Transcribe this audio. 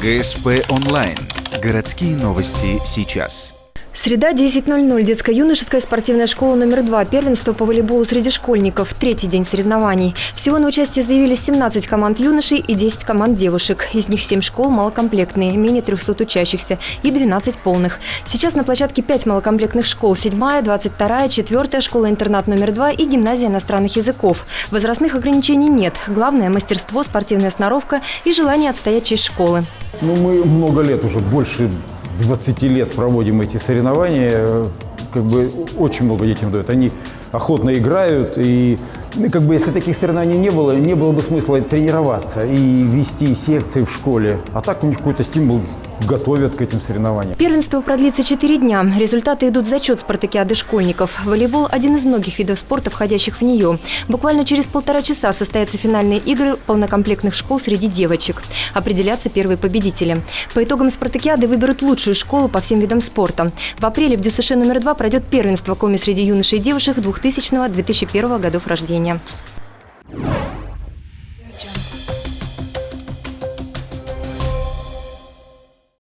ГСП онлайн. Городские новости сейчас. Среда, 10:00. Детско-юношеская спортивная школа номер 2. Первенство по волейболу среди школьников. Третий день соревнований. Всего на участие заявились 17 команд юношей и 10 команд девушек. Из них 7 школ малокомплектные, менее 300 учащихся, и 12 полных. Сейчас на площадке 5 малокомплектных школ. 7-я, 22-я, 4-я школа-интернат номер 2 и гимназия иностранных языков. Возрастных ограничений нет. Главное – мастерство, спортивная сноровка и желание отстоять честь школы. Мы много лет, уже больше 20 лет проводим эти соревнования, очень много детям дают. Они охотно играют, и если таких соревнований не было бы смысла тренироваться и вести секции в школе. А так у них какой-то стимул, готовят к этим соревнованиям. Первенство продлится 4 дня. Результаты идут в зачет спартакиады школьников. Волейбол – один из многих видов спорта, входящих в нее. Буквально через 1,5 часа состоятся финальные игры полнокомплектных школ среди девочек. Определятся первые победители. По итогам спартакиады выберут лучшую школу по всем видам спорта. В апреле в ДЮСШ номер 2 пройдет первенство коми среди юношей и девушек 2000-2001 годов рождения.